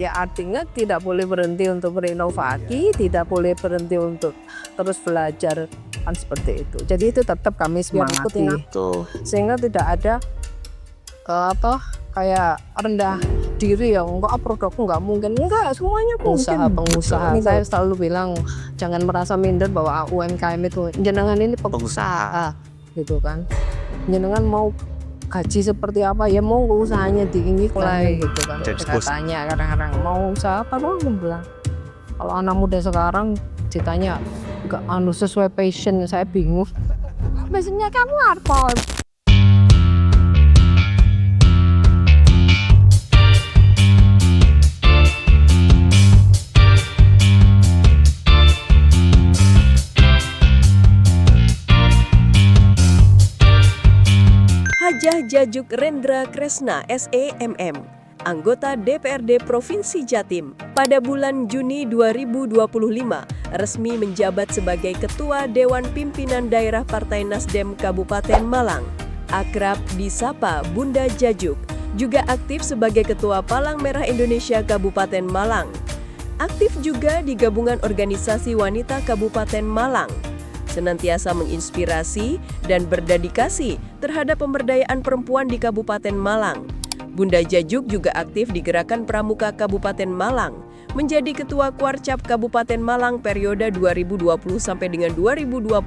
Ya artinya tidak boleh berhenti untuk berinovasi, tidak boleh berhenti untuk terus belajar, kan seperti itu. Jadi itu tetap kami semangati Tuh. sehingga tidak ada kayak rendah diri ya, enggak produkku nggak mungkin, enggak, semuanya pengusaha. Saya selalu bilang jangan merasa minder bahwa UMKM itu jenengan ini pengusaha gitu kan. Jenengan mau gaji seperti apa ya, mau usahanya mulai gitu kan. Saya tanya kadang-kadang mau usaha apa, mau bilang kalau anak muda sekarang ditanya enggak sesuai passion, saya bingung. Passionnya kamu apa? Hajah Djajuk Rendra Kresna SEMM, anggota DPRD Provinsi Jatim, pada bulan Juni 2025 resmi menjabat sebagai Ketua Dewan Pimpinan Daerah Partai Nasdem Kabupaten Malang. Akrab disapa Bunda Djajuk, juga aktif sebagai Ketua Palang Merah Indonesia Kabupaten Malang. Aktif juga di Gabungan Organisasi Wanita Kabupaten Malang. Senantiasa menginspirasi dan berdedikasi terhadap pemberdayaan perempuan di Kabupaten Malang. Bunda Djajuk juga aktif di Gerakan Pramuka Kabupaten Malang, menjadi Ketua Kuarcap Kabupaten Malang periode 2020 sampai dengan 2025.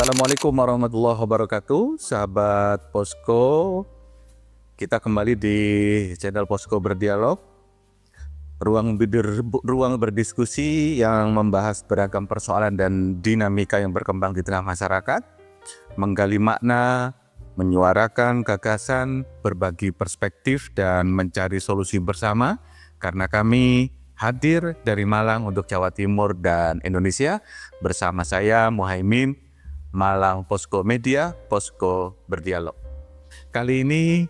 Assalamualaikum warahmatullahi wabarakatuh, sahabat Posko. Kita kembali di channel Posko Berdialog, ruang berdiskusi yang membahas beragam persoalan dan dinamika yang berkembang di tengah masyarakat, menggali makna, menyuarakan gagasan, berbagi perspektif, dan mencari solusi bersama. Karena kami hadir dari Malang untuk Jawa Timur dan Indonesia, bersama saya Muhaimin, Malang Posko Media, Posko Berdialog. Kali ini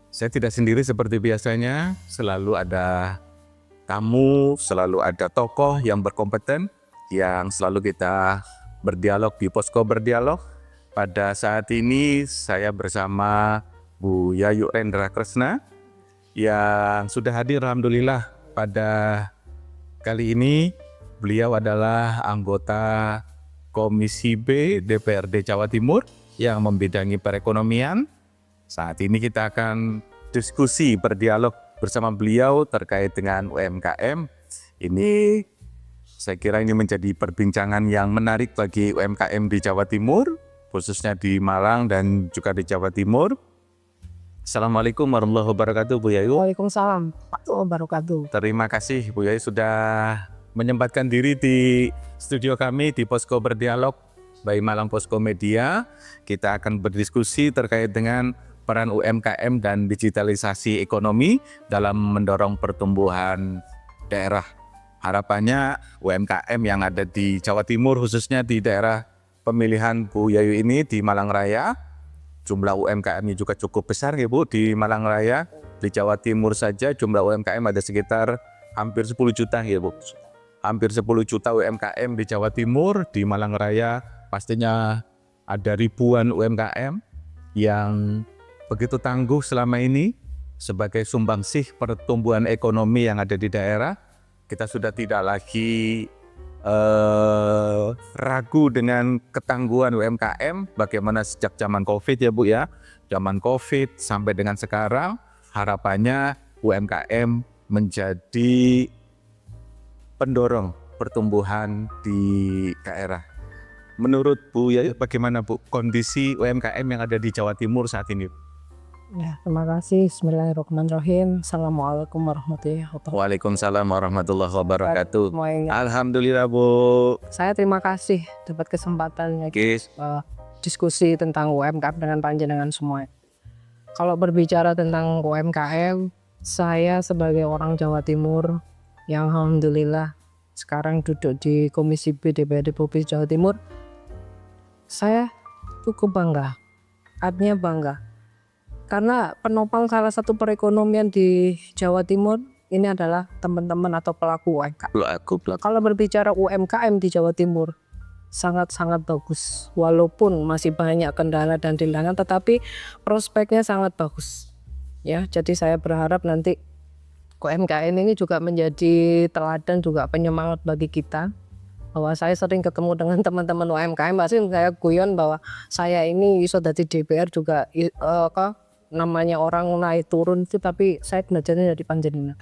saya tidak sendiri seperti biasanya, selalu ada tamu, selalu ada tokoh yang berkompeten yang selalu kita berdialog di Posko Berdialog. Pada saat ini saya bersama Bu Yayu Rendra Kresna yang sudah hadir alhamdulillah pada kali ini. Beliau adalah anggota Komisi B DPRD Jawa Timur yang membidangi perekonomian. Saat ini kita akan diskusi berdialog bersama beliau terkait dengan UMKM. Ini saya kira ini menjadi perbincangan yang menarik bagi UMKM di Jawa Timur, khususnya di Malang dan juga di Jawa Timur. Assalamualaikum warahmatullahi wabarakatuh, Bu Yayu. Waalaikumsalam warahmatullahi wabarakatuh. Terima kasih Bu Yayu sudah menyempatkan diri di studio kami di Posko Berdialog by Malang Posko Media. Kita akan berdiskusi terkait dengan peran UMKM dan digitalisasi ekonomi dalam mendorong pertumbuhan daerah. Harapannya UMKM yang ada di Jawa Timur, khususnya di daerah pemilihan Bu Yayu ini di Malang Raya, jumlah UMKM-nya juga cukup besar ya Bu di Malang Raya. Di Jawa Timur saja jumlah UMKM ada sekitar hampir 10 juta ya Bu. Hampir 10 juta UMKM di Jawa Timur, di Malang Raya pastinya ada ribuan UMKM yang begitu tangguh selama ini sebagai sumbangsih pertumbuhan ekonomi yang ada di daerah. Kita sudah tidak lagi ragu dengan ketangguhan UMKM, bagaimana sejak zaman COVID ya Bu ya, zaman COVID sampai dengan sekarang, harapannya UMKM menjadi pendorong pertumbuhan di daerah. Menurut Bu Yayu bagaimana Bu kondisi UMKM yang ada di Jawa Timur saat ini? Ya, terima kasih. Bismillahirrahmanirrahim. Assalamualaikum warahmatullahi wabarakatuh. Waalaikumsalam warahmatullahi wabarakatuh. Semuanya. Alhamdulillah Bu. Saya terima kasih dapat kesempatannya diskusi tentang UMKM dengan panjenengan semua. Kalau berbicara tentang UMKM, saya sebagai orang Jawa Timur yang alhamdulillah sekarang duduk di Komisi B DPRD Provinsi Jawa Timur, saya cukup bangga. Artinya bangga Karena penopang salah satu perekonomian di Jawa Timur ini adalah teman-teman atau pelaku UMKM. Kalau berbicara UMKM di Jawa Timur sangat-sangat bagus. Walaupun masih banyak kendala dan rintangan, tetapi prospeknya sangat bagus. Ya, jadi saya berharap nanti UMKM ini juga menjadi teladan juga penyemangat bagi kita. Bahwa saya sering ketemu dengan teman-teman UMKM, pasti saya guyon bahwa saya ini iso dari DPR juga namanya orang naik turun itu, tapi saya belajarnya dari panjenengan.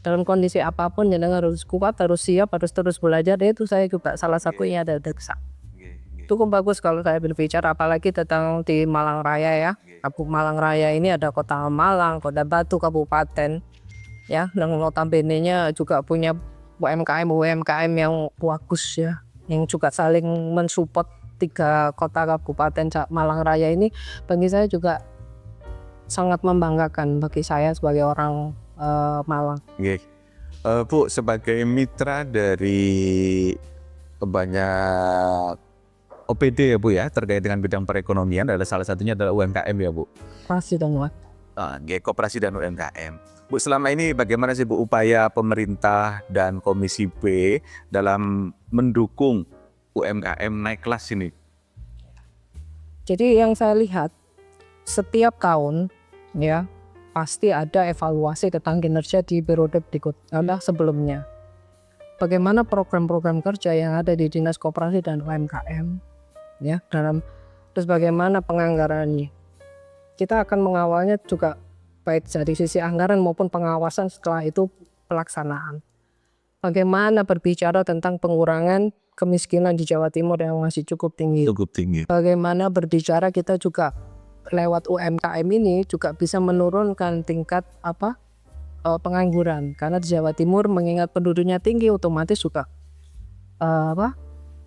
Dalam kondisi apapun jenengan harus kuat, harus siap, harus terus belajar. Itu saya juga salah satunya ada deksa. Cukup bagus kalau saya berbicara, apalagi tentang di Malang Raya ya. Malang Raya ini ada Kota Malang, Kota Batu, Kabupaten, ya, dan notabene-nya juga punya UMKM yang bagus ya, yang juga saling mensupport 3 kota kabupaten Malang Raya ini. Bagi saya juga sangat membanggakan bagi saya sebagai orang Malang. Bu, sebagai mitra dari banyak OPD ya Bu ya, terkait dengan bidang perekonomian, adalah salah satunya adalah UMKM ya Bu. Pasti dong, Wak. Koperasi dan UMKM. Bu, selama ini bagaimana sih Bu upaya pemerintah dan Komisi B dalam mendukung UMKM naik kelas ini? Jadi yang saya lihat setiap tahun ya pasti ada evaluasi tentang kinerja di periode berikutnya sebelumnya. Bagaimana program-program kerja yang ada di Dinas Koperasi dan UMKM ya, terus bagaimana penganggarannya. Kita akan mengawalnya juga baik dari sisi anggaran maupun pengawasan, setelah itu pelaksanaan. Bagaimana berbicara tentang pengurangan kemiskinan di Jawa Timur yang masih cukup tinggi. Bagaimana berbicara kita juga lewat UMKM ini juga bisa menurunkan tingkat pengangguran. Karena di Jawa Timur mengingat penduduknya tinggi, otomatis juga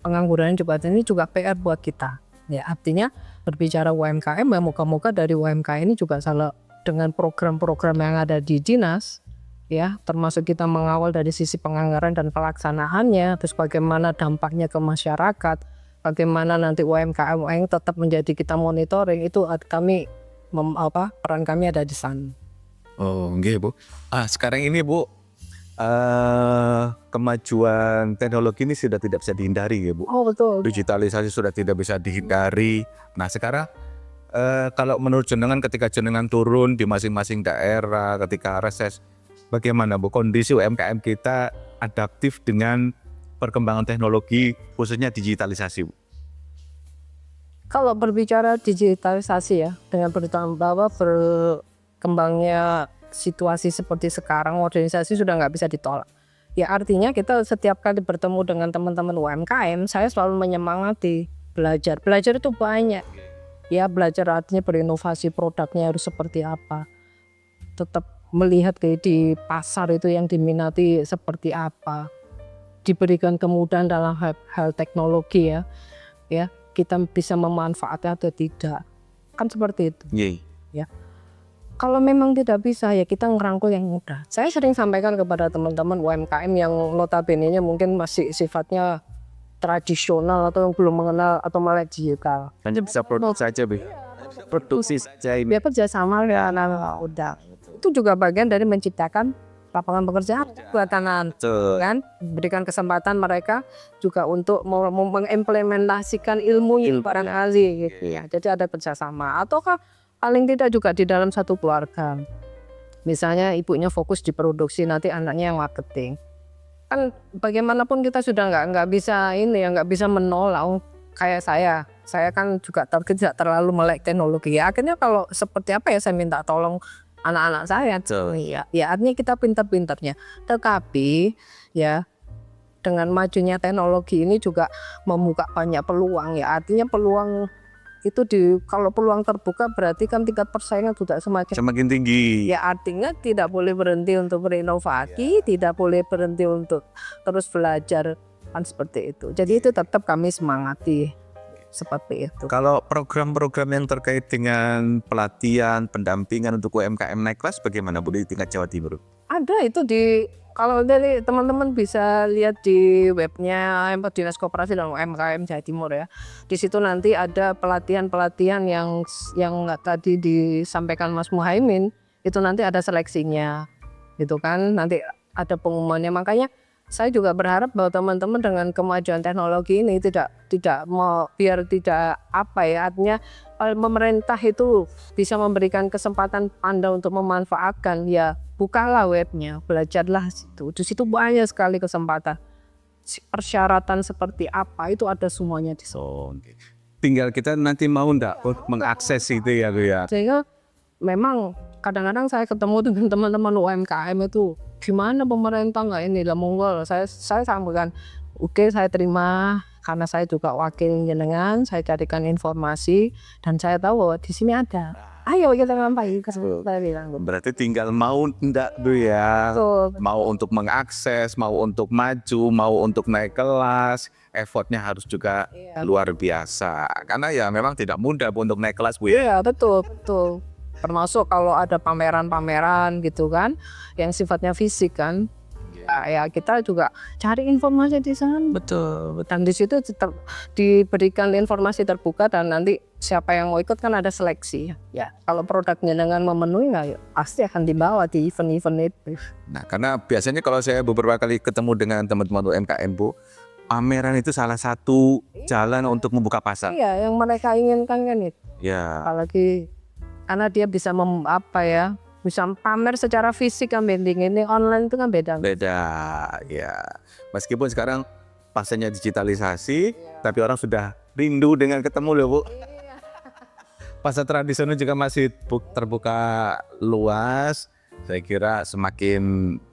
pengangguran juga ini juga PR buat kita. Ya, artinya berbicara UMKM, ya moga-moga dari UMKM ini juga salah dengan program-program yang ada di dinas, ya, termasuk kita mengawal dari sisi penganggaran dan pelaksanaannya, terus bagaimana dampaknya ke masyarakat, bagaimana nanti UMKM tetap menjadi kita monitoring, itu kami peran kami ada di sana. Oh, nggih Bu. Sekarang ini Bu, kemajuan teknologi ini sudah tidak bisa dihindari ya Bu. Oh betul. Digitalisasi sudah tidak bisa dihindari. Nah sekarang kalau menurut jenengan, ketika jenengan turun di masing-masing daerah ketika reses, bagaimana Bu kondisi UMKM kita adaptif dengan perkembangan teknologi khususnya digitalisasi Bu? Kalau berbicara digitalisasi ya, dengan berkembangnya situasi seperti sekarang, modernisasi sudah nggak bisa ditolak. Ya artinya kita setiap kali bertemu dengan teman-teman UMKM, saya selalu menyemangati belajar. Belajar itu banyak. Ya belajar artinya berinovasi, produknya harus seperti apa. Tetap melihat di pasar itu yang diminati seperti apa. Diberikan kemudahan dalam hal teknologi ya. Ya, kita bisa memanfaatkan atau tidak. Kan seperti itu. Ya. Kalau memang tidak bisa ya kita ngerangkul yang mudah. Saya sering sampaikan kepada teman-teman UMKM yang notabene-nya mungkin masih sifatnya tradisional atau yang belum mengenal atau melek digital. Hanya bisa produksi saja Bu. Produksi saja ini. Biar kerjasama ya udah. Itu juga bagian dari menciptakan lapangan pekerjaan buat kanan, kan? Berikan kesempatan mereka juga untuk mengimplementasikan ilmu barangkali gitu ya. Jadi ada kerjasama ataukah paling tidak juga di dalam satu keluarga. Misalnya ibunya fokus di produksi, nanti anaknya yang marketing. Kan bagaimanapun kita sudah nggak bisa nggak bisa menolak. Kayak saya kan juga tidak terlalu melek teknologi. Ya, akhirnya kalau seperti apa ya saya minta tolong anak-anak saya. Ya artinya kita pintar-pintarnya. Tetapi ya dengan majunya teknologi ini juga membuka banyak peluang ya. Artinya peluang itu kalau peluang terbuka berarti kan tingkat persaingan sudah semakin tinggi. Ya artinya tidak boleh berhenti untuk berinovasi, tidak boleh berhenti untuk terus belajar, kan seperti itu. Jadi itu tetap kami semangati seperti itu. Kalau program-program yang terkait dengan pelatihan, pendampingan untuk UMKM naik kelas bagaimana Bu di tingkat Jawa Timur? Ada itu di Kalau dari teman-teman bisa lihat di webnya Dinas Koperasi dan UMKM Jawa Timur ya. Di situ nanti ada pelatihan-pelatihan yang tadi disampaikan Mas Muhaimin, itu nanti ada seleksinya, gitu kan. Nanti ada pengumumannya. Makanya saya juga berharap bahwa teman-teman dengan kemajuan teknologi ini tidak mau biar tidak artinya pemerintah itu bisa memberikan kesempatan Anda untuk memanfaatkan, ya bukalah webnya, belajarlah situ. Di situ banyak sekali kesempatan. Persyaratan seperti apa itu ada semuanya di situ. Tinggal kita nanti mau ndak mengakses itu ya Bu ya. Sehingga memang kadang-kadang saya ketemu dengan teman-teman UMKM itu, gimana pemerintah nggak ini lah, monggo saya sampaikan, oke, saya terima karena saya juga wakil jenengan, saya carikan informasi dan saya tahu bahwa di sini ada. Ayo kita ngapain? Saya bilang. Berarti tinggal mau ndak Bu ya. Betul. Mau untuk mengakses, mau untuk maju, mau untuk naik kelas, effortnya harus juga luar biasa. Karena ya memang tidak mudah Bu untuk naik kelas Bu ya. Iya, betul. Termasuk kalau ada pameran-pameran gitu kan, yang sifatnya fisik kan, ya kita juga cari informasi di sana. Betul. Dan di situ diberikan informasi terbuka dan nanti siapa yang mau ikut kan ada seleksi. Ya, kalau produknya dengan memenuhi ya pasti akan dibawa di event-event itu. Nah, karena biasanya kalau saya beberapa kali ketemu dengan teman-teman UMKM Bu, pameran itu salah satu jalan untuk membuka pasar. Iya, yang mereka inginkan kan itu. Ya. Apalagi karena dia bisa bisa pamer secara fisik kan bending, ini online itu kan beda. Ya. Meskipun sekarang pasarnya digitalisasi, tapi orang sudah rindu dengan ketemu loh Bu. Pasar tradisional juga masih terbuka luas. Saya kira semakin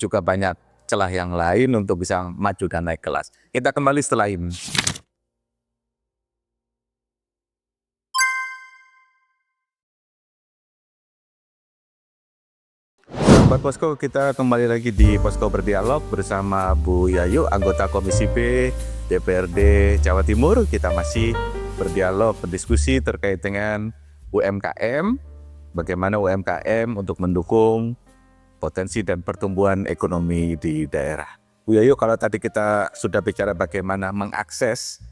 juga banyak celah yang lain untuk bisa maju dan naik kelas. Kita kembali setelah ini. Sobat Posko, kita kembali lagi di Posko Berdialog bersama Bu Yayu, anggota Komisi B DPRD Jawa Timur. Kita masih berdialog, berdiskusi terkait dengan UMKM, bagaimana UMKM untuk mendukung potensi dan pertumbuhan ekonomi di daerah. Bu Yayu, kalau tadi kita sudah bicara bagaimana mengakses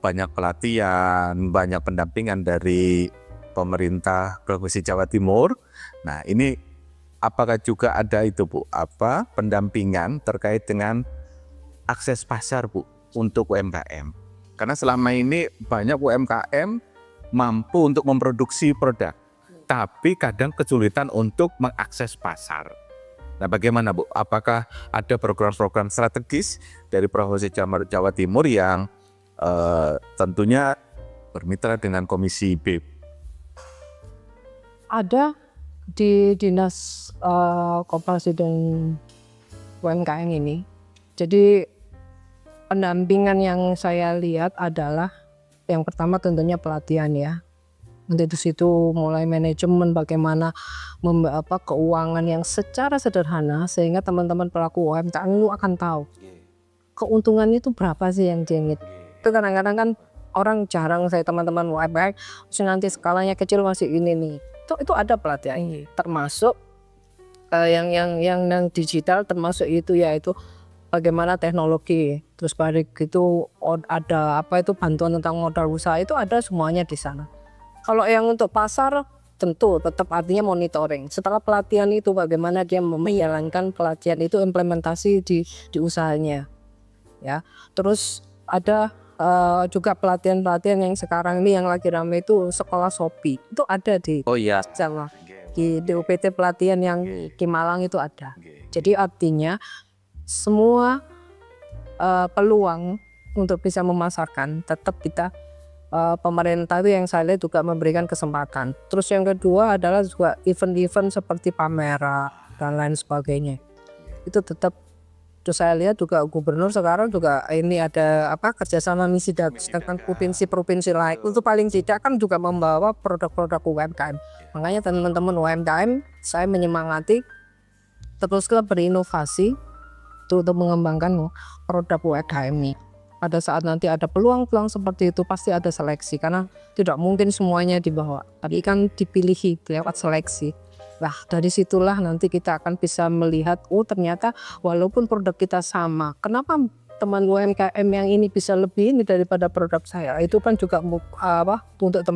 banyak pelatihan, banyak pendampingan dari pemerintah Provinsi Jawa Timur. Nah, ini apakah juga ada itu Bu, pendampingan terkait dengan akses pasar Bu untuk UMKM? Karena selama ini banyak UMKM mampu untuk memproduksi produk, tapi kadang kesulitan untuk mengakses pasar. Nah, bagaimana Bu? Apakah ada program-program strategis dari Provinsi Jawa Timur yang tentunya bermitra dengan Komisi B? Ada di Dinas Koperasi dan UMKM ini. Jadi pendampingan yang saya lihat adalah yang pertama tentunya pelatihan ya. Nanti di situ mulai manajemen bagaimana keuangan yang secara sederhana sehingga teman-teman pelaku UMKM itu akan tahu keuntungannya itu berapa sih yang diingin. Itu kadang-kadang kan orang jarang, saya teman-teman UMKM nanti skalanya kecil masih ini nih. Itu ada pelatihan termasuk yang digital, termasuk itu yaitu bagaimana teknologi, terus balik itu ada bantuan tentang modal usaha, itu ada semuanya di sana. Kalau yang untuk pasar tentu tetap artinya monitoring. Setelah pelatihan itu bagaimana dia menjalankan pelatihan itu implementasi di usahanya. Ya. Terus ada juga pelatihan-pelatihan yang sekarang ini yang lagi ramai itu sekolah Shopee. Itu ada di Jawa. Di UPT pelatihan yang di Malang itu ada. Jadi artinya semua peluang untuk bisa memasarkan tetap kita pemerintah itu yang saya lihat juga memberikan kesempatan. Terus yang kedua adalah juga event-event seperti pameran dan lain sebagainya. Itu tetap, terus saya lihat juga gubernur sekarang juga ini ada kerjasama misi dengan provinsi-provinsi lain. Untuk paling tidak kan juga membawa produk-produk UMKM. Makanya teman-teman UMKM saya menyemangati teruslah berinovasi untuk mengembangkan produk UMKM ini. Pada saat nanti ada peluang-peluang seperti itu pasti ada seleksi karena tidak mungkin semuanya dibawa. Tapi kan dipilih lewat seleksi. Nah, dari situlah nanti kita akan bisa melihat, oh ternyata walaupun produk kita sama, kenapa teman UMKM yang ini bisa lebih ini daripada produk saya? Itu kan juga untuk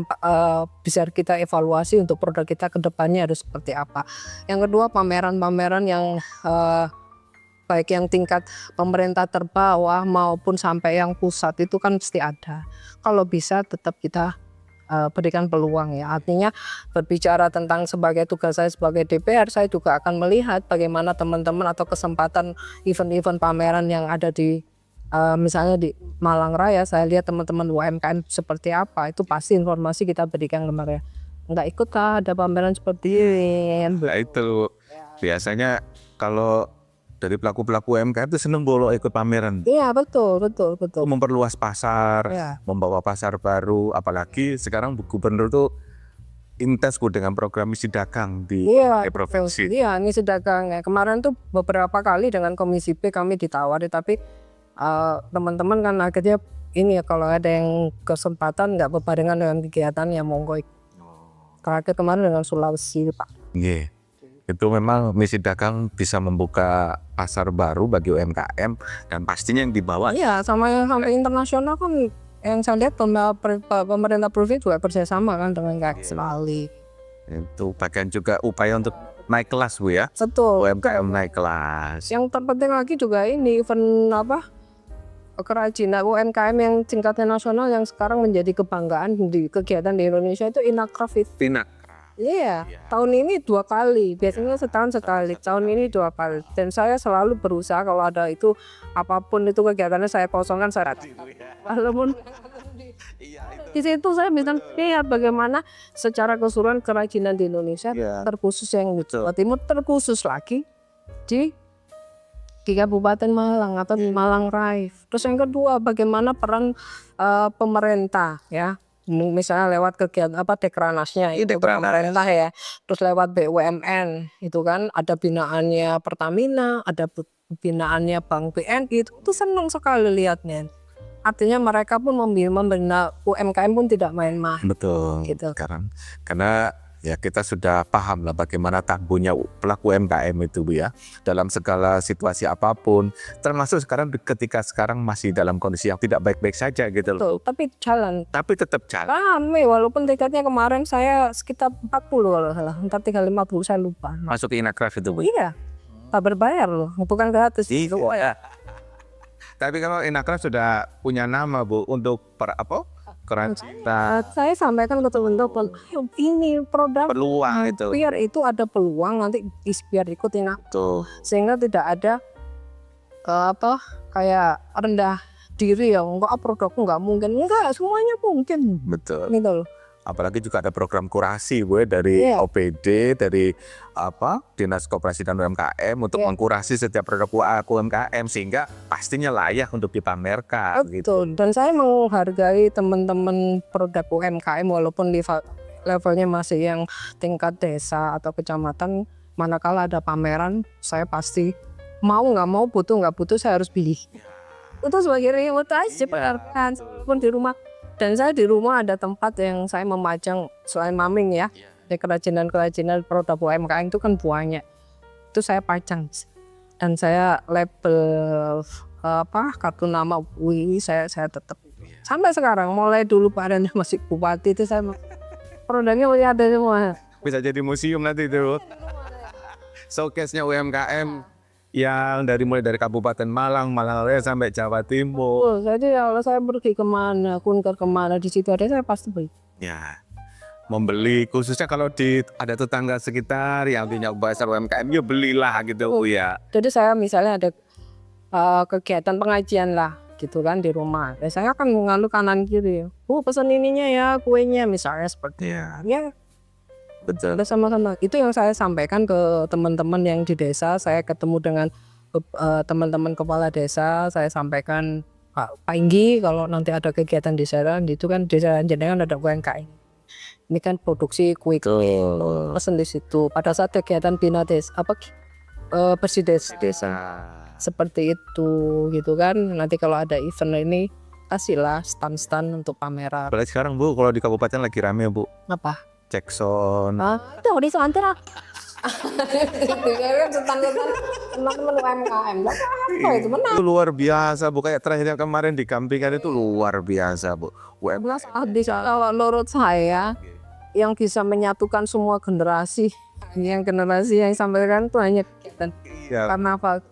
bisa kita evaluasi untuk produk kita ke depannya harus seperti apa. Yang kedua, pameran-pameran yang baik yang tingkat pemerintah terbawah maupun sampai yang pusat itu kan pasti ada. Kalau bisa tetap kita berikan peluang ya. Artinya berbicara tentang sebagai tugas saya sebagai DPR, saya juga akan melihat bagaimana teman-teman atau kesempatan event-event pameran yang ada di misalnya di Malang Raya. Saya lihat teman-teman UMKM seperti apa, itu pasti informasi kita berikan ke mereka. Nggak ikut kah ada pameran seperti ini? Nah itu biasanya kalau dari pelaku-pelaku UMKM itu seneng bolok ikut pameran. Iya betul. Memperluas pasar, Ya. membawa pasar baru, apalagi sekarang gubernur tuh intens dengan program misi dagang di provinsi. Iya, ini dagang ya. Kemarin tuh beberapa kali dengan Komisi B kami ditawari, tapi teman-teman kan akhirnya ini ya, kalau ada yang kesempatan nggak berbarengan dengan kegiatan ya monggo. Terakhir kemarin dengan Sulawesi Pak. Iya. Itu memang misi dagang bisa membuka pasar baru bagi UMKM dan pastinya yang dibawa. Iya, sampai internasional kan yang saya lihat pemerintah provinsi juga kerjasama kan dengan Bali. Itu bagian juga upaya untuk naik kelas Bu ya. Betul. UMKM naik kelas. Yang terpenting lagi juga ini event kerajinan UMKM yang tingkatnya nasional yang sekarang menjadi kebanggaan di kegiatan di Indonesia itu Inakraf itu. Iya, tahun ini 2 kali, biasanya setahun sekali, tahun ini 2 kali. Dan saya selalu berusaha kalau ada itu, apapun itu kegiatannya saya kosongkan, saya walaupun di situ saya bisa lihat bagaimana secara keseluruhan kerajinan di Indonesia, terkhusus yang di Jawa Timur, terkhusus lagi di Kabupaten Malang atau di Malang Raya. Terus yang kedua, bagaimana peran pemerintah ya. Misalnya lewat kegiatan dekranasnya itu pemerintah ya, terus lewat BUMN itu kan ada binaannya Pertamina, ada binaannya Bank BNI, itu senang sekali lihatnya. Artinya mereka pun membina UMKM pun tidak main-main. Betul. Gitu. Karena ya kita sudah paham lah bagaimana tangguhnya pelaku UMKM itu Bu ya, dalam segala situasi apapun, termasuk sekarang ketika sekarang masih dalam kondisi yang tidak baik-baik saja gitu loh. Betul, tapi tetap jalan. Rame, walaupun tiketnya kemarin saya sekitar 40 kalau salah, entar tinggal 50 saya lupa. Masuk ke Inakraf itu Bu. Iya, tak berbayar loh, bukan gratis. Iya. Tapi kalau Inakraf sudah punya nama Bu untuk kerajinan. Saya sampaikan ke teman-teman, ini produk Peluang itu. biar itu ada peluang nanti biar ikutin aku, sehingga tidak ada kayak rendah diri ya, enggak produkku nggak mungkin, enggak, semuanya mungkin. Betul. Gitu loh. Apalagi juga ada program kurasi Bu dari OPD, dari Dinas Koperasi dan UMKM untuk mengkurasi setiap produk UMKM sehingga pastinya layak untuk dipamerkan. Betul. Dan saya menghargai teman-teman produk UMKM walaupun levelnya masih yang tingkat desa atau kecamatan, manakala ada pameran saya pasti mau nggak mau, butuh nggak butuh saya harus pilih. Itu sebagai reward aja kan, pun di rumah. Dan saya di rumah ada tempat yang saya memajang selain maming ya, di kerajinan produk UMKM itu kan banyak. Itu saya pajang dan saya label kartu nama UI saya tetap sampai sekarang. Mulai dulu Pak Randa masih bupati itu saya produknya masih ada semua. Bisa jadi museum nanti itu. Showcase-nya UMKM yang mulai dari Kabupaten Malang Raya sampai Jawa Timur. Jadi kalau saya pergi kemana, kunker kemana, di situ ada saya pasti beli. Ya, membeli khususnya kalau ada tetangga sekitar yang punya pasar UMKM, ya belilah gitu ya. Jadi saya misalnya ada kegiatan pengajian lah gitu kan di rumah, saya akan mengalu kanan kiri, pesan ininya ya, kuenya misalnya seperti ya. Betul. Sama-sama. Itu yang saya sampaikan ke teman-teman yang di desa. Saya ketemu dengan teman-teman kepala desa. Saya sampaikan Pak Inggi kalau nanti ada kegiatan di sana, itu kan desa jenengan ada UMKM. Ini kan produksi kue pesen di situ. Pada saat kegiatan bina desa, bersih desa. Seperti itu gitu kan. Nanti kalau ada event ini kasihlah stand-stand untuk pameran. Apalagi sekarang Bu, kalau di kabupaten lagi rame Bu. Apa? Jackson. Itu di sana. Gitu kan setan-setan teman-teman UMKM. Lah apa itu menang? Itu luar biasa Bu, kayak terakhir kemarin di Kampingan itu luar biasa Bu. Belas kalau menurut saya yang bisa menyatukan semua generasi, yang generasi yang disampaikan itu hanya kegiatan Iya. karnaval.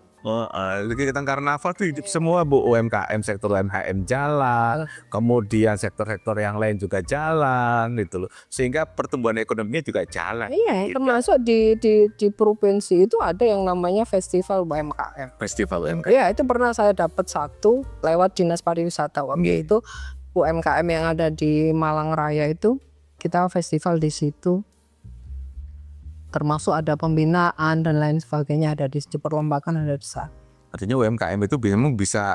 Kegiatan karnaval tuh hidup semua Bu, UMKM, sektor UMKM jalan, kemudian sektor-sektor yang lain juga jalan gitu loh. Sehingga pertumbuhan ekonominya juga jalan. Iya, termasuk di provinsi itu ada yang namanya festival UMKM. Festival UMKM. Iya, itu pernah saya dapat satu lewat Dinas Pariwisata waktu itu UMKM yang ada di Malang Raya itu kita festival di situ. Termasuk ada pembinaan dan lain sebagainya, ada di perlombakan ada di sana. Artinya UMKM itu bisa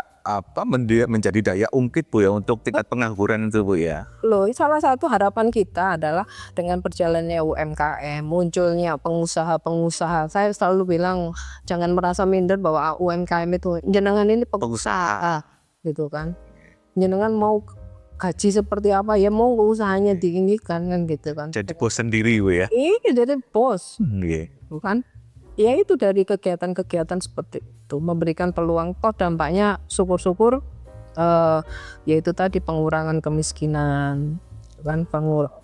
menjadi daya ungkit Bu ya untuk tingkat pengangguran itu Bu ya. Loh, salah satu harapan kita adalah dengan berjalannya UMKM, munculnya pengusaha-pengusaha. Saya selalu bilang jangan merasa minder bahwa UMKM itu jenengan ini pengusaha gitu kan. Jenengan mau gaji seperti apa ya, mau usahanya diinggikan kan gitu kan. Jadi bos sendiri Bu ya. Iya, jadi bos. Iya. Bukan? Ya itu dari kegiatan-kegiatan seperti itu memberikan peluang, toh dampaknya syukur-syukur yaitu tadi pengurangan kemiskinan kan,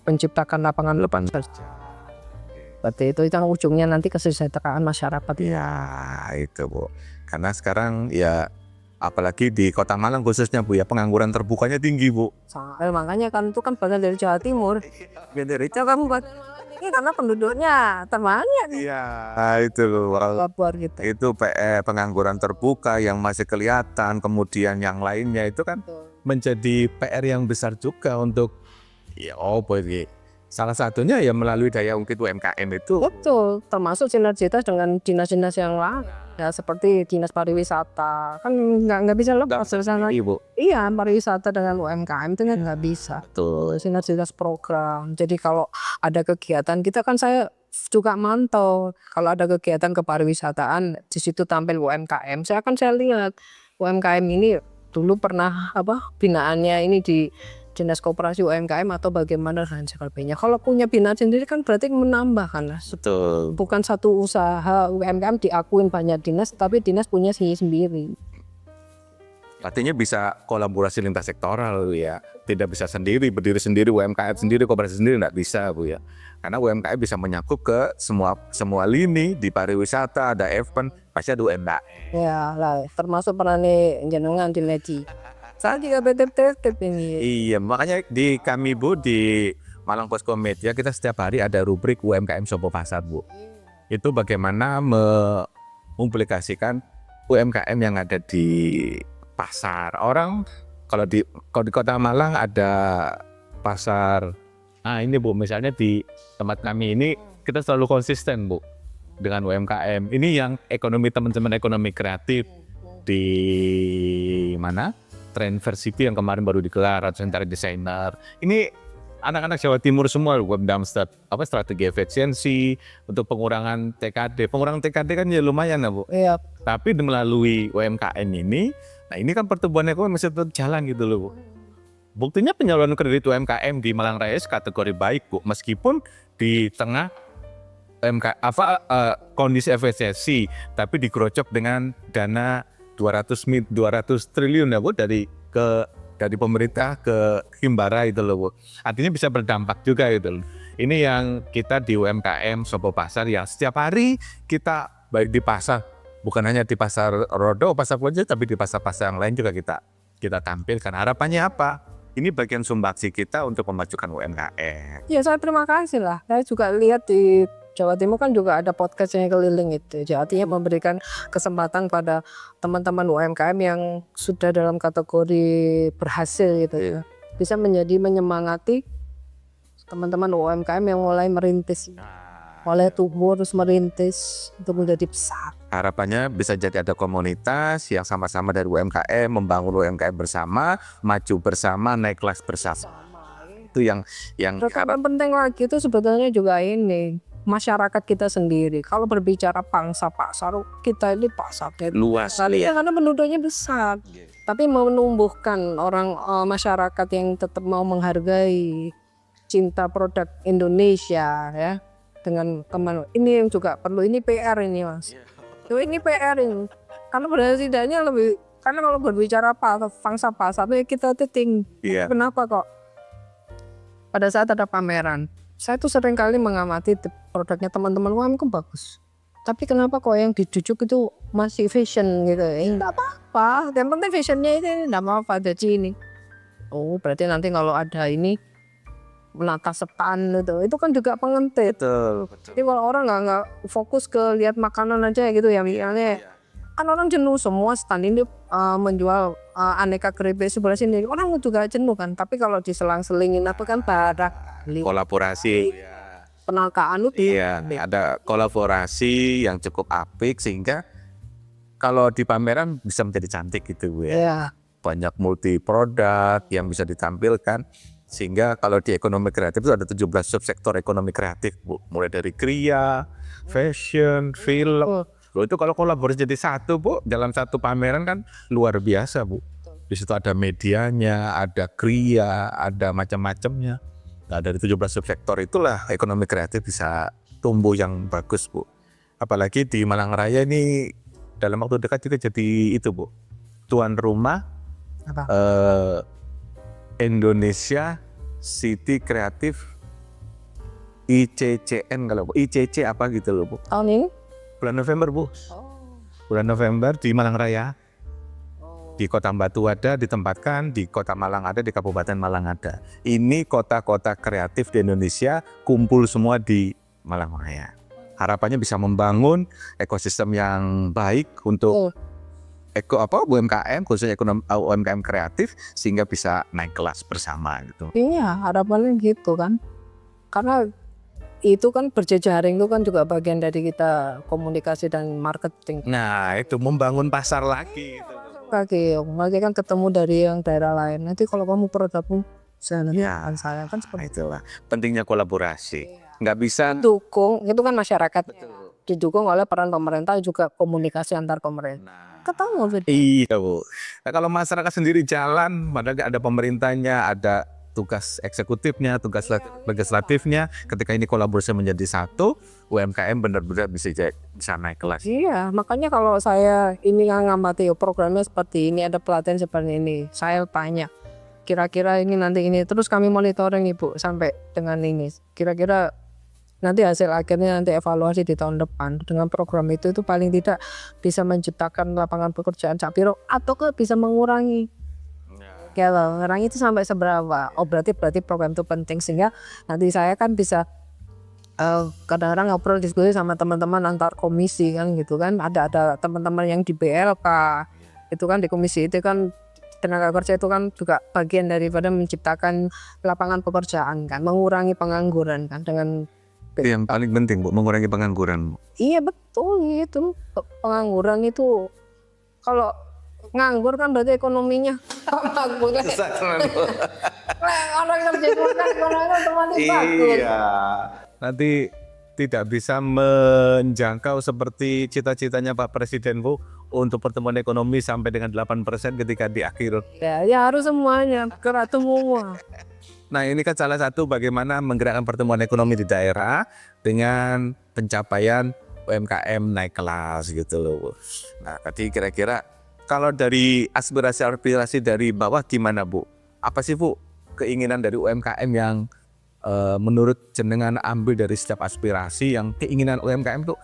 penciptakan lapangan kerja. Seperti itu yang ujungnya nanti kesejahteraan masyarakat. Ya itu Bu. Karena sekarang ya apalagi di Kota Malang khususnya Bu ya, pengangguran terbukanya tinggi Bu. Makanya kan itu kan bagian dari Jawa Timur. Itu kabupaten ini karena penduduknya terbanyak. Iya, itu Papua gitu. itu pengangguran terbuka yang masih kelihatan, kemudian yang lainnya itu kan menjadi PR yang besar juga untuk salah satunya ya melalui daya ungkit UMKM itu. Betul, termasuk sinergitas dengan dinas-dinas yang lain. Ya seperti dinas pariwisata kan nggak bisa lepas dari sana. Ibu. Iya, pariwisata dengan UMKM itu kan nggak bisa. Tuh sinergitas program. Jadi kalau ada kegiatan kita kan saya juga mantau kalau ada kegiatan kepariwisataan di situ tampil UMKM. Saya lihat UMKM ini dulu pernah binaannya ini di Dinas Koperasi UMKM atau bagaimana dan sebagainya. Kalau punya binaan sendiri kan berarti menambah kan. Betul. Bukan satu usaha UMKM diakuin banyak dinas, tapi dinas punya sendiri. Artinya bisa kolaborasi lintas sektoral ya. Tidak bisa sendiri, berdiri sendiri, UMKM sendiri, koperasi sendiri nggak bisa Bu ya. Karena UMKM bisa menyakup ke semua lini di pariwisata, ada event, pasti ada UMKM. Ya lah, termasuk peran jenengan di Ledi. Saya juga tertib ini. Iya, makanya di kami Bu di Malang Posko Media kita setiap hari ada rubrik UMKM Sopo Pasar Bu. Itu bagaimana mempublikasikan UMKM yang ada di pasar. Orang kalau di Kota Malang ada pasar. Nah ini Bu, misalnya di tempat kami ini kita selalu konsisten Bu dengan UMKM. Ini yang teman-teman ekonomi kreatif di mana? Trend Versity yang kemarin baru digelar, Center Designer. Ini anak-anak Jawa Timur semua web Darmstadt, strategi efisiensi untuk pengurangan TKD. Pengurangan TKD kan ya lumayan ya Bu. Iya. Tapi melalui UMKM ini, nah ini kan pertumbuhan ekonomi masih tetap jalan gitu loh Bu. Buktinya penyaluran kredit UMKM di Malang Raya kategori baik Bu, meskipun di tengah kondisi efisiensi, tapi digerocok dengan dana 200 triliun ya Bu dari pemerintah ke Himbara itu loh Bu. Artinya bisa berdampak juga gitu loh. Ini yang kita di UMKM Sopo Pasar yang setiap hari kita baik di pasar, bukan hanya di pasar Rodo, pasar Pojok, tapi di pasar-pasar yang lain juga kita tampilkan. Harapannya apa? Ini bagian sumbaksi kita untuk memajukan UMKM. Ya saya terima kasih lah. Saya juga lihat di Jawa Timur kan juga ada podcast yang keliling itu. Jadi artinya memberikan kesempatan pada teman-teman UMKM yang sudah dalam kategori berhasil gitu ya. Bisa menjadi menyemangati teman-teman UMKM yang mulai merintis. Mulai tumbuh terus merintis untuk menjadi besar. Harapannya bisa jadi ada komunitas yang sama-sama dari UMKM, membangun UMKM bersama, maju bersama, naik kelas bersama. Itu yang penting lagi itu sebetulnya juga ini masyarakat kita sendiri. Kalau berbicara pangsa pasar, kita ini pasarnya luas ya, karena penduduknya besar. Tapi menumbuhkan masyarakat yang tetap mau menghargai cinta produk Indonesia ya. dengan teman ini yang juga perlu, ini PR ini Mas. Ini PR ini. Karena pada setidaknya lebih, karena kalau berbicara pangsa pasar itu kita ting. Iya. Kenapa kok pada saat ada pameran, saya tuh sering kali mengamati produknya teman-teman, wah itu bagus. Tapi kenapa kok yang dijujuk itu masih fashion gitu? Enggak apa-apa, yang penting fashionnya ini enggak apa-apa, ada ini. Oh berarti nanti kalau ada ini menata setan itu kan juga pengentit. Betul. Jadi kalau orang nggak fokus ke lihat makanan aja gitu ya, misalnya kan orang jenuh semua stand ini menjual aneka keripik sebelah sini, orang juga jenuh kan. Tapi kalau diselang-selingin apa kan barang Kolaborasi. penakaan Iya, ada kolaborasi yang cukup apik sehingga kalau di pameran bisa menjadi cantik gitu Bu ya. ya. Banyak multi produk yang bisa ditampilkan sehingga kalau di ekonomi kreatif itu ada 17 subsektor ekonomi kreatif Bu. Mulai dari kriya, fashion, film. Loh, itu kalau kolaborasi jadi satu Bu, dalam satu pameran kan luar biasa Bu. Di situ ada medianya, ada kriya, ada macam-macamnya. Nah, dari 17 subsektor itulah ekonomi kreatif bisa tumbuh yang bagus Bu. Apalagi di Malang Raya ini dalam waktu dekat juga jadi itu Bu, tuan rumah Indonesia City Creative ICCN kalau Bu, ICC apa gitu loh Bu. Tahun ini? Bulan November Bu. Bulan November di Malang Raya. Di Kota Batu ada ditempatkan, di Kota Malang ada, di Kabupaten Malang ada. Ini kota-kota kreatif di Indonesia kumpul semua di Malang Raya. Harapannya bisa membangun ekosistem yang baik untuk UMKM, khususnya UMKM kreatif sehingga bisa naik kelas bersama gitu. Iya, harapannya gitu kan. Karena itu kan berjejaring itu kan juga bagian dari kita komunikasi dan marketing. Nah, itu membangun pasar lagi gitu. Lagi kan ketemu dari yang daerah lain. Nanti kalau kamu produkmu Ya, saya kan seperti itulah pentingnya kolaborasi. Nggak bisa dukung, itu kan masyarakat. Didukung oleh peran pemerintah juga komunikasi antar pemerintah. Ketemu. Iya Bu. Nah, kalau masyarakat sendiri jalan, padahal ada pemerintahnya, ada tugas eksekutifnya, tugas legislatifnya. Ketika ini kolaborasi menjadi satu, UMKM benar-benar bisa naik kelas. Iya, makanya kalau saya ini ngamati programnya seperti ini, ada pelatihan seperti ini, saya tanya, kira-kira ini nanti ini, terus kami monitoring Ibu sampai dengan ini. Kira-kira nanti hasil akhirnya nanti evaluasi di tahun depan dengan program itu paling tidak bisa menciptakan lapangan pekerjaan Capiro atau bisa mengurangi. Kalau orang itu sampai seberapa? Oh berarti program itu penting sehingga nanti saya kan bisa kadang-kadang ngobrol diskusi sama teman-teman antar komisi kan gitu kan. Ada teman-teman yang di BLK itu kan di komisi itu kan tenaga kerja itu kan juga bagian daripada menciptakan lapangan pekerjaan kan, mengurangi pengangguran kan dengan itu yang paling penting Bu, mengurangi pengangguran. Iya betul itu pengangguran itu kalau nganggur kan berarti ekonominya bagus. Orang kerja kan ekonominya otomatis bagus. Iya. Nanti tidak bisa menjangkau seperti cita-citanya Pak Presiden Bu untuk pertumbuhan ekonomi sampai dengan 8% ketika di akhir. Ya harus semuanya gerak semua. Nah ini kan salah satu bagaimana menggerakkan pertumbuhan ekonomi di daerah dengan pencapaian UMKM naik kelas gitu loh Bu. Nah tadi kira-kira kalau dari aspirasi dari bawah gimana Bu? Apa sih Bu keinginan dari UMKM yang menurut jenengan ambil dari setiap aspirasi yang keinginan UMKM tuh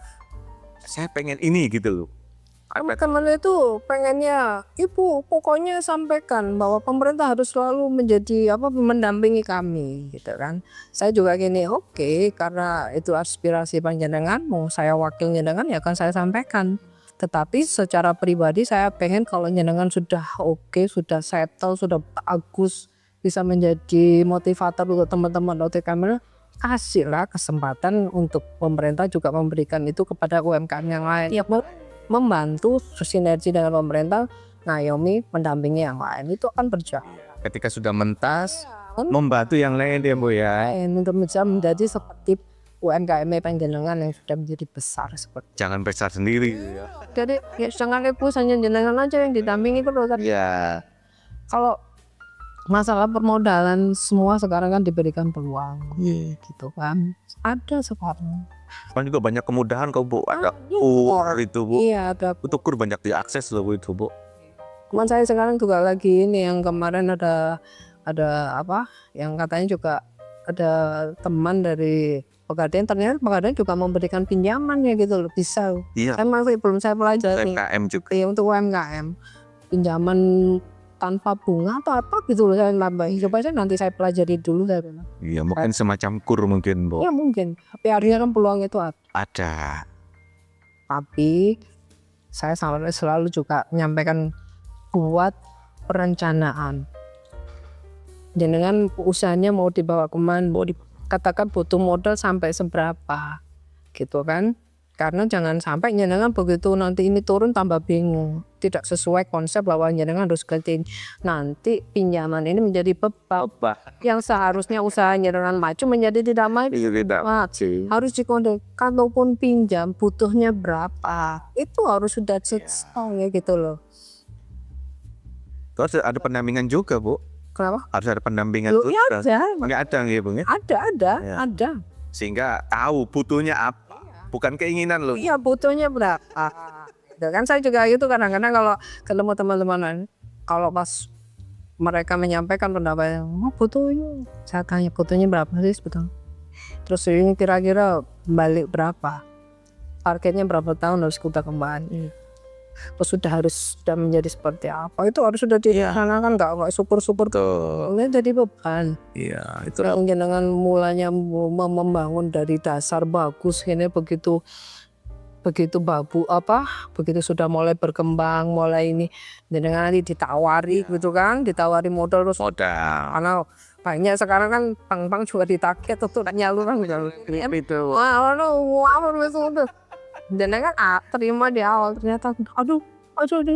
saya pengen ini gitu loh. Teman itu pengennya Ibu pokoknya sampaikan bahwa pemerintah harus selalu menjadi mendampingi kami gitu kan. Saya juga gini oke, karena itu aspirasi panjenenganmu, saya wakil jenengan ya kan saya sampaikan. Tetapi secara pribadi saya pengen kalau jenengan sudah oke, sudah settle, sudah bagus, bisa menjadi motivator untuk teman-teman OTKM, kasihlah kesempatan untuk pemerintah juga memberikan itu kepada UMKM yang lain. Ya, membantu sinergi dengan pemerintah, ngayomi mendampingi yang lain itu akan berjalan. Ketika sudah mentas, membantu yang lain ya Bu ya. Untuk bisa menjadi seperti UMKM panjenengan yang sudah menjadi besar seperti. Jangan besar sendiri ya. Jadi ya jangan hanya jenengan aja yang didampingi itu loh kan. Ya. Kalau masalah permodalan semua sekarang kan diberikan peluang gitu kan, ada sekarang. Kan juga banyak kemudahan kok Bu, ada Kur. itu Bu, Iya ada. itu kur banyak diakses loh Bu itu Bu. Cuman saya sekarang juga lagi ini yang kemarin ada apa yang katanya juga ada teman dari Pegadaian, ternyata Pegadaian juga memberikan pinjaman ya gitu loh, bisa. Iya. Saya masih belum saya pelajari. UMKM juga. Iya untuk UMKM pinjaman tanpa bunga atau apa gitu loh, saya nambahin. Coba saya nanti saya pelajari dulu saya bilang. Iya mungkin semacam kur mungkin Bu. Ya mungkin, tapi akhirnya kan peluang itu ada. Ada. Tapi saya selalu juga menyampaikan buat perencanaan. Jangan usahanya mau dibawa kemana, mau dikatakan butuh modal sampai seberapa, gitu kan? Karena jangan sampai jenengan begitu nanti ini turun tambah bingung, tidak sesuai konsep bahwa jenengan harus gantiin. Nanti pinjaman ini menjadi beban yang seharusnya usaha jenengan maju menjadi tidak maju. Harus dikontrol. Kalaupun pinjam butuhnya berapa, itu harus sudah selesai gitu loh. Terus ada pendampingan juga Bu. Kenapa? Harus ada pendampingan Loh, tuh. ya ada. Nggak ada ya Bu ya? Ada. Sehingga tahu butuhnya apa. Bukan keinginan loh. Iya butuhnya berapa. Gitu kan saya juga gitu kadang-kadang kalau ketemu teman-teman, kalau pas mereka menyampaikan pendapatnya, butuhnya, saya tanya butuhnya berapa sih betul. Terus ini kira-kira balik berapa, targetnya berapa tahun harus kita kembali. Terus sudah menjadi seperti apa, itu harus sudah direncanakan, nggak super-super ini jadi beban. Iya itu. Mungkin dengan mulanya membangun dari dasar bagus ini begitu begitu sudah mulai berkembang, mulai ini dengan nanti ditawari gitu kan, ditawari modal terus karena banyak sekarang kan bank-bank juga ditarget tuh nyaluran gitu. Wah, dan kan terima di awal ternyata aduh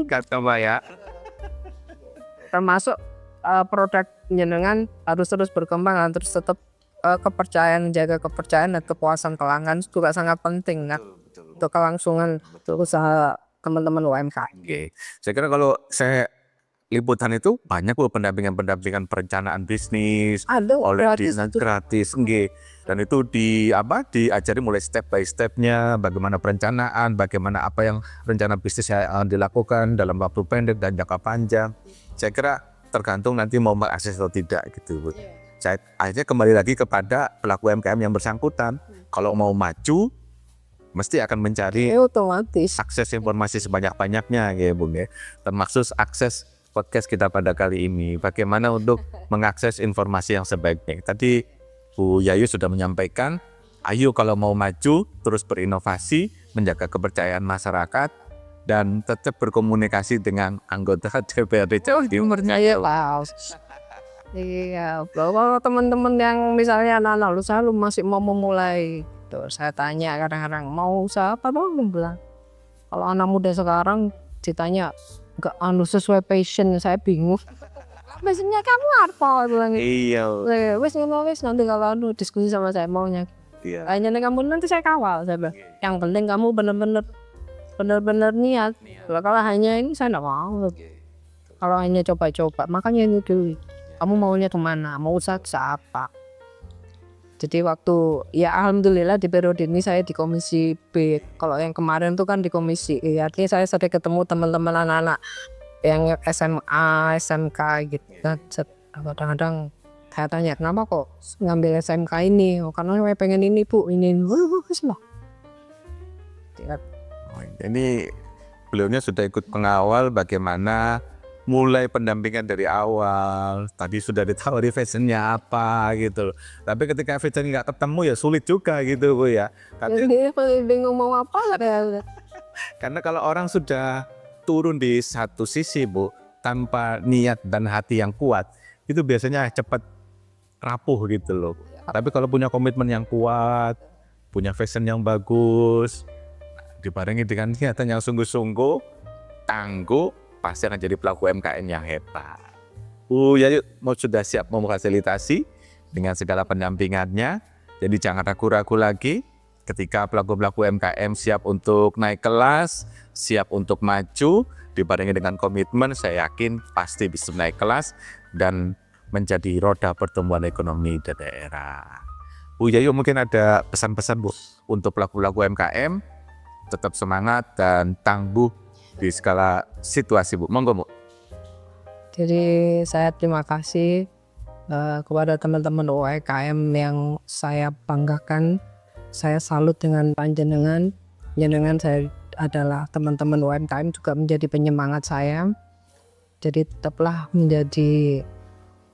Kata Mbak ya. termasuk produk jenengan harus terus berkembang, terus tetap kepercayaan, jaga kepercayaan dan kepuasan pelanggan juga sangat penting kan untuk kelangsungan usaha teman-teman UMKM. Saya kira kalau saya liputan itu banyak loh pendampingan perencanaan bisnis oleh dinas gratis, dan itu diajari mulai step by stepnya, bagaimana perencanaan, bagaimana apa yang rencana bisnis yang dilakukan dalam waktu pendek dan jangka panjang. Saya kira tergantung nanti mau mengakses atau tidak gitu Bu. Saya akhirnya kembali lagi kepada pelaku UMKM yang bersangkutan. Kalau mau maju mesti akan mencari otomatis akses informasi sebanyak-banyaknya ya Bung ya. Termasuk akses podcast kita pada kali ini, bagaimana untuk mengakses informasi yang sebaiknya. Tadi Bu Yayu sudah menyampaikan, ayo kalau mau maju terus berinovasi, menjaga kepercayaan masyarakat dan tetap berkomunikasi dengan anggota DPRD Jawa Timur. Iya, bahwa teman-teman yang misalnya anak-anak usaha masih mau memulai, tuh saya tanya kadang-kadang mau usaha apa dong, bilang kalau anak muda sekarang ditanya nggak sesuai passion, saya bingung. Passionnya kamu apa? Bilang iya. Wes nanti kalau diskusi sama saya maunya. Iya. Hanya kamu nanti saya kawal, saya bilang. Yang penting kamu benar-benar niat. Kalau hanya ini saya nggak mau. Kalau hanya coba-coba, makanya ini dulu. Kamu maunya kemana? Mau usaha apa? Jadi waktu alhamdulillah di periode ini saya di komisi B. Kalau yang kemarin tuh kan di komisi E. Artinya saya sering ketemu teman-teman anak-anak yang SMA, SMK gitu kan. Kadang-kadang saya tanya kenapa kok ngambil SMK ini? Karena saya pengen ini Bu, ini bagus lah. Ini beliaunya sudah ikut pengawal bagaimana mulai pendampingan dari awal. Tadi sudah ditawari fashionnya apa gitu. Tapi ketika fashion nggak ketemu ya sulit juga gitu Bu ya. Jadi bingung mau apa lah. Karena kalau orang sudah turun di satu sisi Bu, tanpa niat dan hati yang kuat, itu biasanya cepat rapuh gitu loh. Tapi kalau punya komitmen yang kuat, punya fashion yang bagus, dibarengi dengan niatan yang sungguh-sungguh, tangguh, pasti akan jadi pelaku UMKM yang hebat. Bu Yayu sudah siap memfasilitasi dengan segala pendampingannya. Jadi jangan ragu-ragu lagi ketika pelaku-pelaku UMKM siap untuk naik kelas, siap untuk maju, dibarengi dengan komitmen, saya yakin pasti bisa naik kelas dan menjadi roda pertumbuhan ekonomi di daerah. Bu Yayu mungkin ada pesan-pesan Bu untuk pelaku-pelaku UMKM, tetap semangat dan tangguh di segala situasi Bu. Monggo Bu. Jadi saya terima kasih kepada teman-teman UMKM yang saya banggakan. Saya salut dengan panjenengan. Panjenengan saya adalah teman-teman UMKM juga menjadi penyemangat saya. Jadi tetaplah menjadi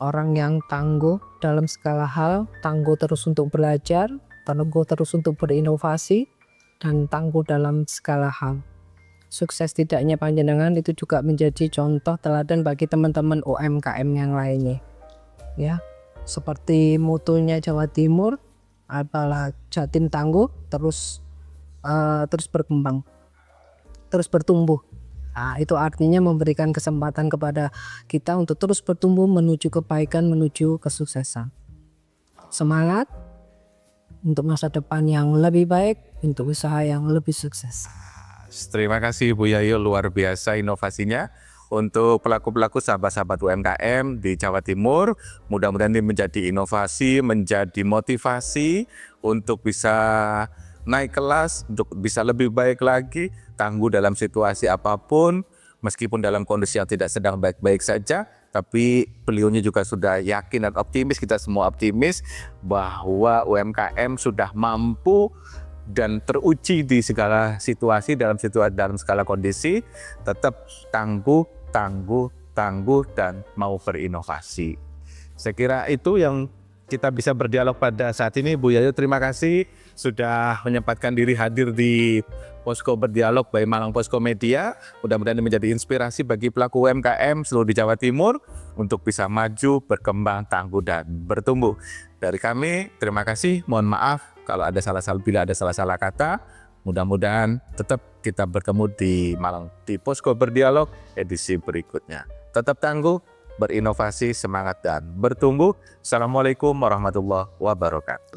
orang yang tangguh dalam segala hal, tangguh terus untuk belajar, tangguh terus untuk berinovasi, dan tangguh dalam segala hal. Sukses tidaknya panjenengan itu juga menjadi contoh teladan bagi teman-teman UMKM yang lainnya. Ya, seperti mutunya Jawa Timur adalah Jatim tangguh terus berkembang, terus bertumbuh. Nah, itu artinya memberikan kesempatan kepada kita untuk terus bertumbuh menuju kebaikan, menuju kesuksesan. Semangat untuk masa depan yang lebih baik, untuk usaha yang lebih sukses. Terima kasih Bu Yayu, luar biasa inovasinya. Untuk pelaku-pelaku sahabat-sahabat UMKM di Jawa Timur, mudah-mudahan ini menjadi inovasi, menjadi motivasi untuk bisa naik kelas, untuk bisa lebih baik lagi, tangguh dalam situasi apapun, meskipun dalam kondisi yang tidak sedang baik-baik saja, tapi beliaunya juga sudah yakin dan optimis, kita semua optimis bahwa UMKM sudah mampu dan teruji di segala situasi, dalam segala kondisi, tetap tangguh, dan mau berinovasi. Saya kira itu yang kita bisa berdialog pada saat ini. Bu Yayu, terima kasih sudah menyempatkan diri hadir di Posko Berdialog by Malang Posko Media. Mudah-mudahan ini menjadi inspirasi bagi pelaku UMKM seluruh di Jawa Timur untuk bisa maju, berkembang, tangguh, dan bertumbuh. Dari kami, terima kasih. Mohon maaf kalau ada bila ada salah-salah kata. Mudah-mudahan tetap kita bertemu di Malang di Posko Berdialog edisi berikutnya. Tetap tangguh, berinovasi, semangat, dan bertumbuh. Assalamualaikum warahmatullahi wabarakatuh.